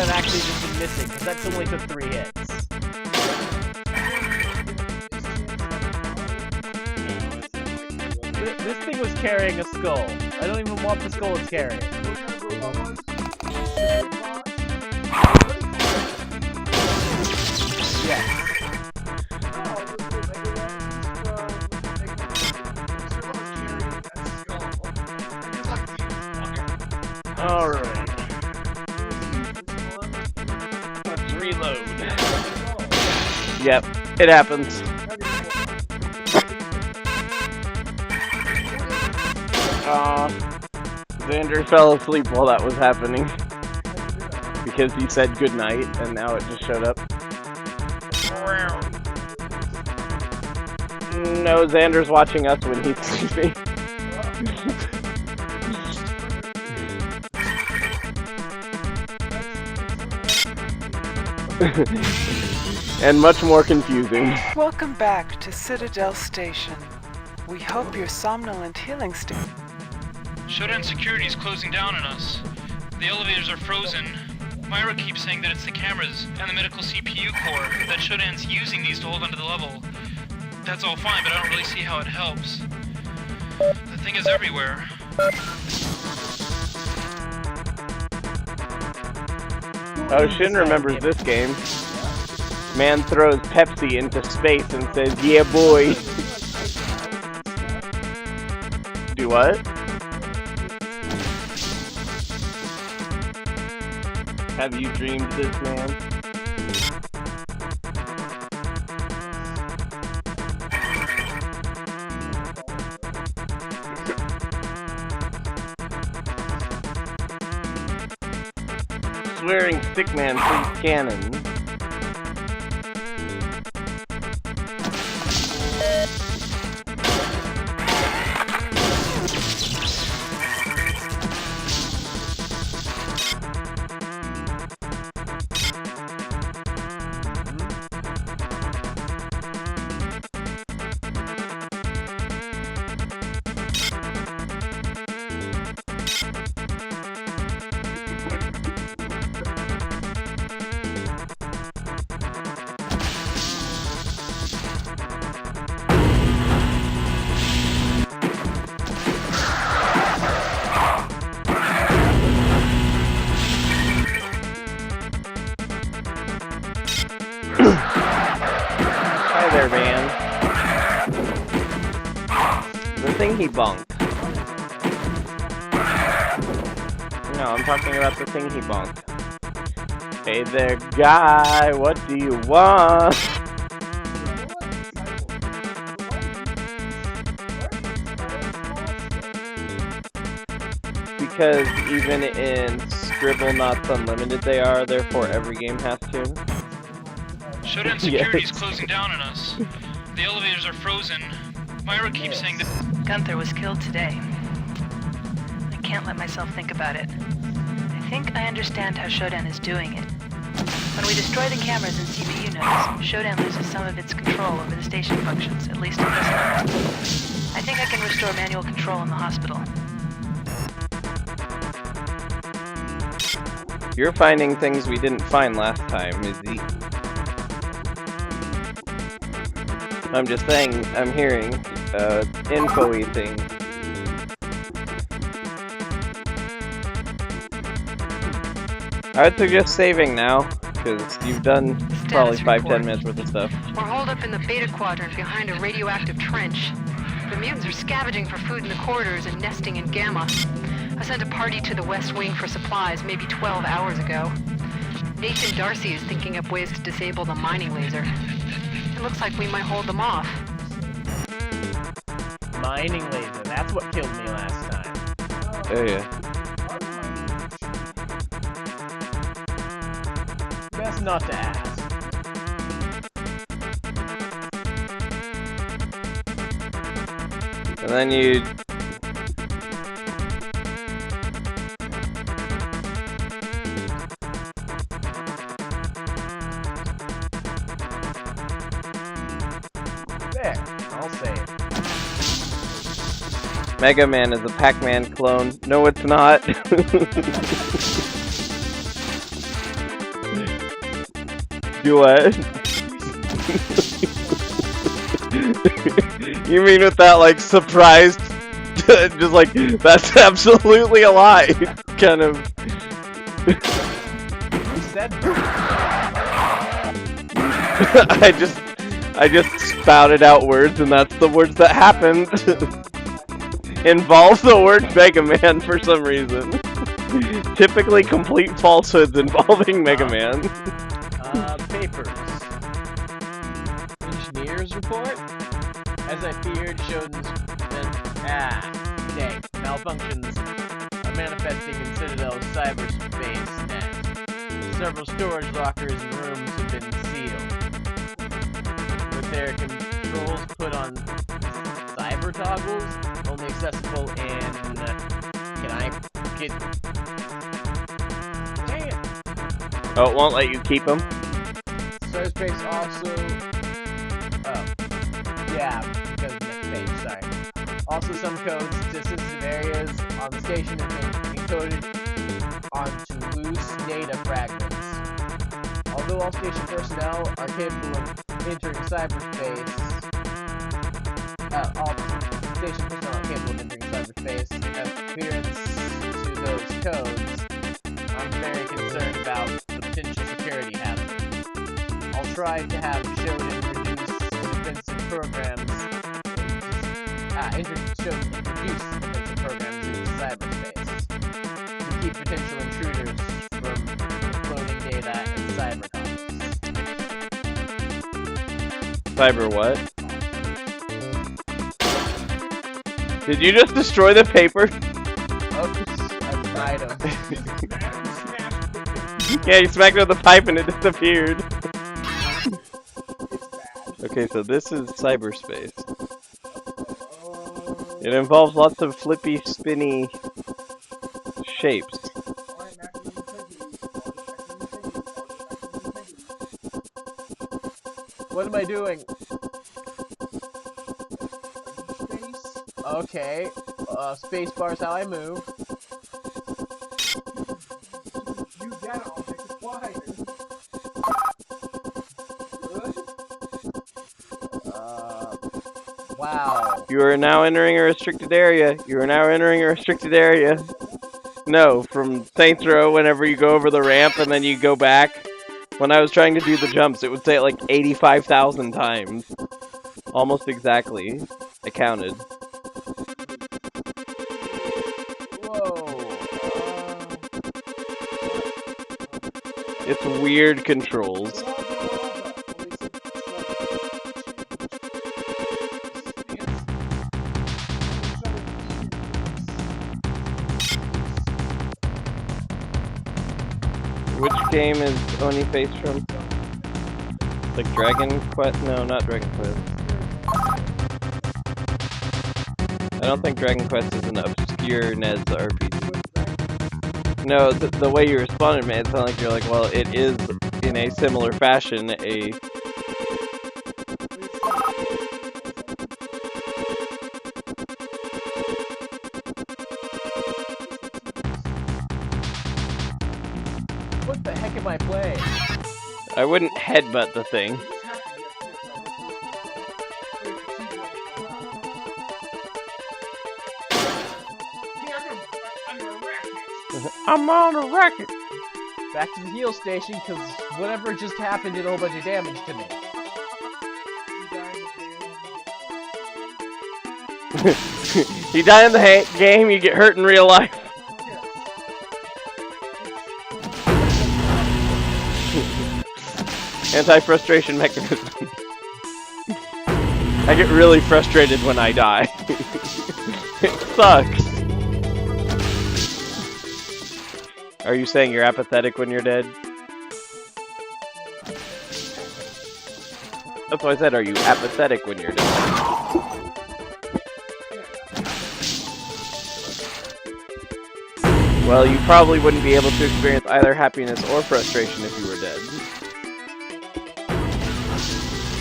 have actually just been missing, because that only took 3 hits. This thing was carrying a skull. I don't even want the skull it's carrying. Yeah. Alright. Let's reload. Yep, it happens. Xander fell asleep while that was happening. Because he said goodnight, and now it just showed up. No, Xander's watching us when he's sleeping. And much more confusing. Welcome back to Citadel Station. We hope your somnolent healing state. Shodan security is closing down on us. The elevators are frozen. Myra keeps saying that it's the cameras and the medical CPU core that Shodan's using these to hold onto the level. That's all fine, but I don't really see how it helps. The thing is everywhere. Oh, Shin remembers this game. Man throws Pepsi into space and says, "Yeah, boy." Do what? Have you dreamed this, man? Swearing Stickman, please cannon. Hi there, man. The thing he bonked. No, I'm talking about the thing he bonked. Hey there, guy, what do you want? Because even in Scribblenauts Unlimited they are, therefore every game has to. Shodan security's closing down on us. The elevators are frozen. Myra keeps saying that Gunther was killed today. I can't let myself think about it. I think I understand how Shodan is doing it. When we destroy the cameras and CPU nodes, Shodan loses some of its control over the station functions, at least at this level. I think I can restore manual control in the hospital. You're finding things we didn't find last time, Izzy. I'm just saying, I'm hearing, info-y things. I would suggest saving now, because you've done probably 5-10 minutes worth of stuff. We're holed up in the Beta Quadrant behind a radioactive trench. The mutants are scavenging for food in the corridors and nesting in Gamma. I sent a party to the West Wing for supplies maybe 12 hours ago. Nathan Darcy is thinking up ways to disable the mining laser. It looks like we might hold them off. Mining laser, that's what killed me last time. Oh yeah. Best not to ask. And then you... There, I'll say it. Mega Man is a Pac-Man clone. No, it's not. Do what? You mean with that, like, surprised, just like, that's absolutely a lie, kind of. You said I just spouted out words, and that's the words that happened. Involves the word Mega Man for some reason. Typically complete falsehoods involving Mega Man. Papers. Engineer's report? As I feared, Shodan's malfunctions are manifesting in Citadel's cyberspace net. Several storage lockers and rooms have been sealed, with their controls put on cyber toggles, only accessible in... can I get... Dang it! Oh, it won't let you keep them? Cyberspace also... oh. Yeah, because of the next page, sorry. Also, some codes to sensitive areas on the station have been encoded onto loose data fragments. Although all station personnel are capable of entering cyberspace, all station personnel are capable of entering cyberspace, adherence to those codes, I'm very concerned about the potential security hazard. I'll try to have Shodan reduce defensive programs introduce defensive programs into cyberspace to keep potential intruders from uploading data and cyber copies. Cyber what? Did you just destroy the paper? Oops, that's an item. Yeah, you smacked it with the pipe and it disappeared. Okay, so this is cyberspace. It involves lots of flippy, spinny shapes. What am I doing? Okay, space bar is how I move. Wow. You are now entering a restricted area. You are now entering a restricted area. No, from Saints Row, whenever you go over the ramp and then you go back. When I was trying to do the jumps, it would say it like 85,000 times. Almost exactly. I counted. Whoa. It's weird controls. Which game is Oni Face from? Like Dragon Quest? No, not Dragon Quest. I don't think Dragon Quest is an obscure NES RPG. No, the way you responded, man, it sounded like you're like, well, it is in a similar fashion a... What the heck am I playing? I wouldn't headbutt the thing. I'm on a racket! Back to the heal station, because whatever just happened did a whole bunch of damage to me. You die in the game, you get hurt in real life. Anti-frustration mechanism. I get really frustrated when I die. It sucks. Are you saying you're apathetic when you're dead? That's what I said, are you apathetic when you're dead? Well, you probably wouldn't be able to experience either happiness or frustration if you were dead.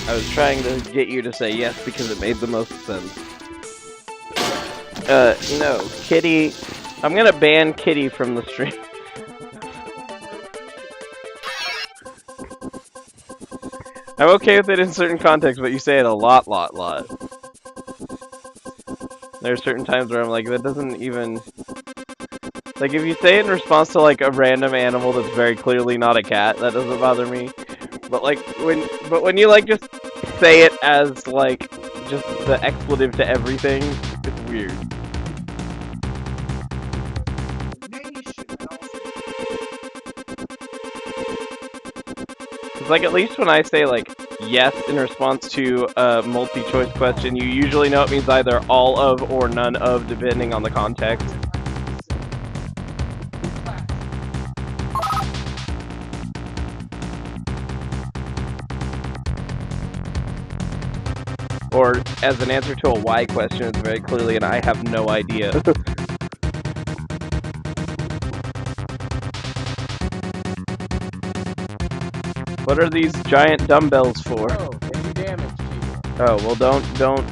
I was trying to get you to say yes because it made the most sense. No. Kitty... I'm gonna ban Kitty from the stream. I'm okay with it in certain contexts, but you say it a lot. There are certain times where I'm like, that doesn't even... Like, if you say it in response to, like, a random animal that's very clearly not a cat, that doesn't bother me. But, like, when you, like, just say it as, like, just the expletive to everything, it's weird. It's like, at least when I say, like, yes in response to a multi-choice question, you usually know it means either all of or none of, depending on the context. Or, as an answer to a why question, it's very clearly an I have no idea. What are these giant dumbbells for? Oh, they do damage to you. Oh, well don't...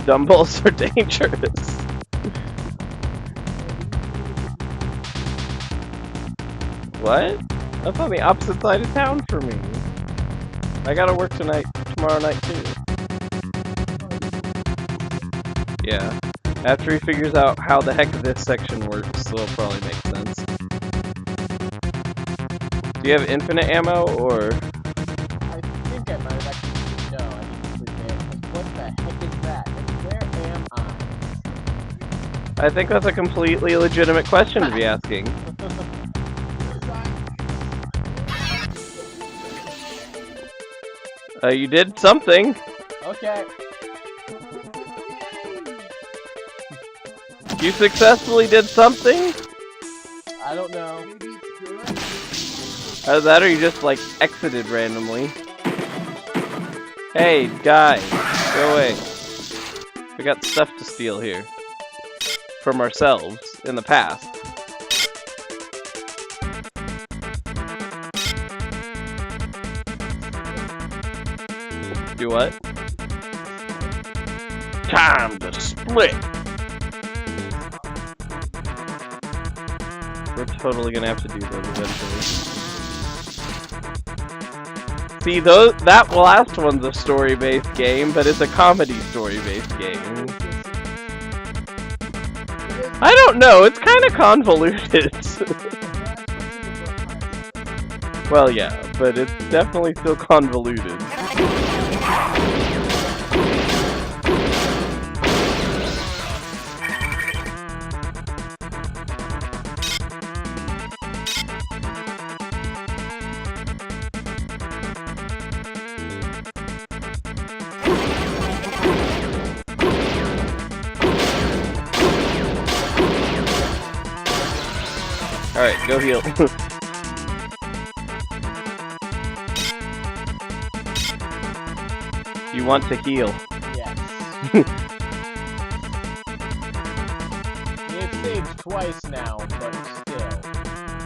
Dumbbells are dangerous. What? That's on the opposite side of town for me. I gotta work tomorrow night too. Yeah. After he figures out how the heck this section works, it'll probably make sense. Do you have infinite ammo, or...? I think I might have actually... No, I need to sleep there. What the heck is that? And where am I? I think that's a completely legitimate question to be asking. You did something. Okay. You successfully did something? I don't know. Either that or you just, like, exited randomly. Hey, guy, go away. We got stuff to steal here. From ourselves, in the past. Do what? Time to split! We're totally gonna have to do those eventually. See, that last one's a story-based game, but it's a comedy story-based game. I don't know, it's kind of convoluted. Well, yeah, but it's definitely still convoluted. Alright, go heal. You want to heal. Yes. It's saved twice now, but still.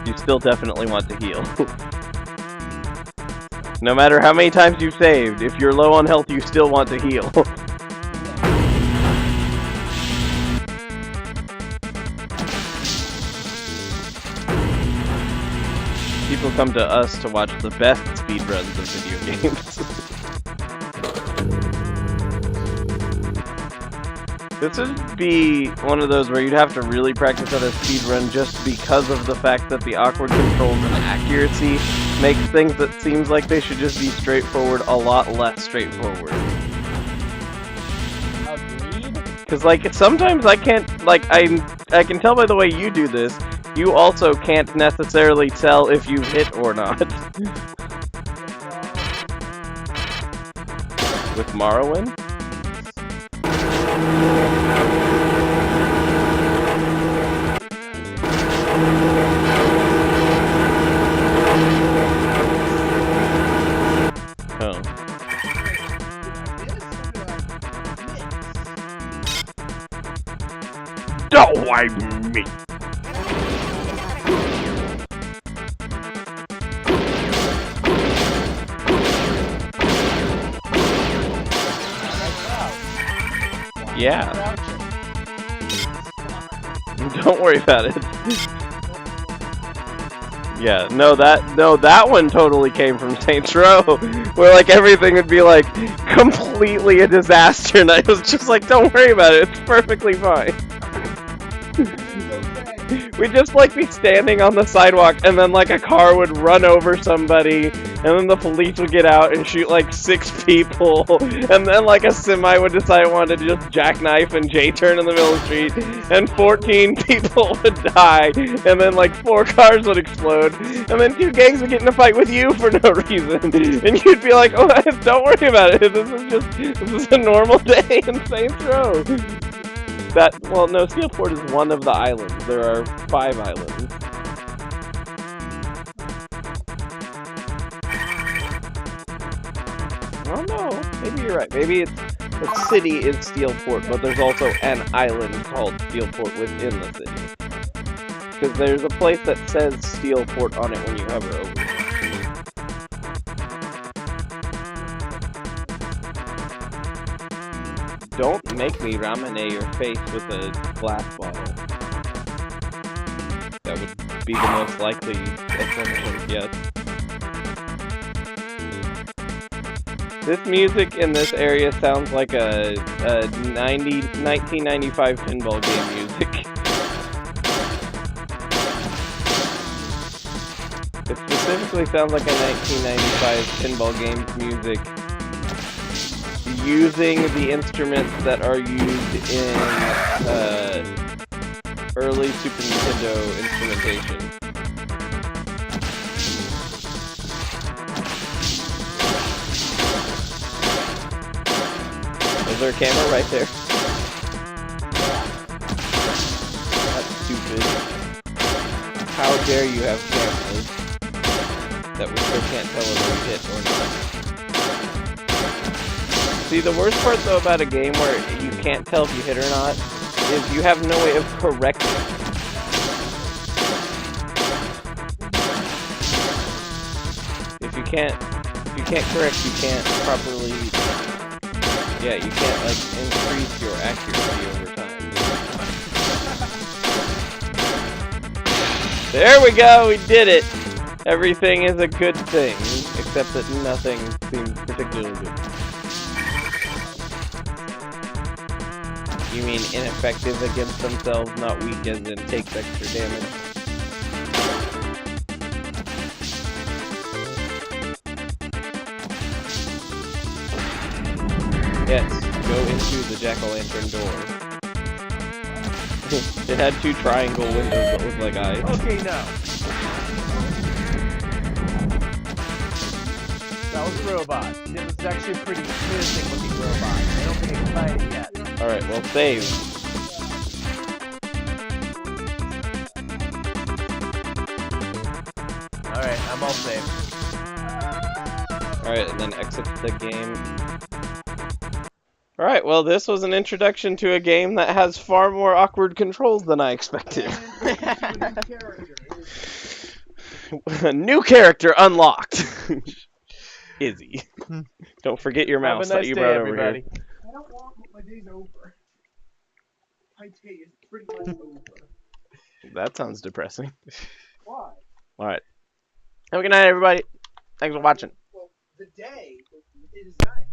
You still definitely want to heal. No matter how many times you've saved, if you're low on health, you still want to heal. People come to us to watch the best speedruns of video games. This would be one of those where you'd have to really practice at a speedrun just because of the fact that the awkward controls and accuracy makes things that seems like they should just be straightforward a lot less straightforward. Agreed? Because, like, sometimes I can't, like, I can tell by the way you do this, you also can't necessarily tell if you've hit or not. With Morrowind? Oh. Don't mind me! Yeah. Don't worry about it. Yeah, no, that one totally came from Saints Row, where like everything would be like completely a disaster, and I was just like, don't worry about it, it's perfectly fine. We'd just like be standing on the sidewalk, and then like a car would run over somebody, and then the police would get out and shoot like 6 people, and then like a semi would decide it wanted to just jackknife and J-turn in the middle of the street, and 14 people would die, and then like 4 cars would explode, and then 2 gangs would get in a fight with you for no reason, and you'd be like, oh, don't worry about it, this is a normal day in Saints Row. Well, no, Steelport is one of the islands. There are 5 islands. Oh no, maybe you're right. Maybe the city is Steelport, but there's also an island called Steelport within the city. Because there's a place that says Steelport on it when you hover over it. Don't make me ramene your face with a glass bottle. That would be the most likely assumption, yes. This music in this area sounds like a 1995 pinball game music. It specifically sounds like a 1995 pinball game's music, using the instruments that are used in early Super Nintendo instrumentation. Is there a camera right there? That's stupid. How dare you have cameras that we still can't tell whether we hit or not. See, the worst part though about a game where you can't tell if you hit or not is you have no way of correcting. If you can't correct, you can't properly. Yeah, you can't like increase your accuracy over time. There we go, we did it. Everything is a good thing, except that nothing seems particularly good. You mean ineffective against themselves, not weak as in takes extra damage? Yes, go into the jack-o'-lantern door. It had 2 triangle windows that looked like eyes. Okay, now. That was a robot. It was actually a pretty menacing looking robot. I don't think I can find it yet. Alright, well, save. Alright, I'm all safe. Alright, and then exit the game. Alright, well, this was an introduction to a game that has far more awkward controls than I expected. A new character unlocked! Izzy. Don't forget your mouse that you brought over here. I don't want my day's over. My day is pretty much over. That sounds depressing. Why? Alright. Have a good night, everybody. Thanks for watching. Well, the day is nice.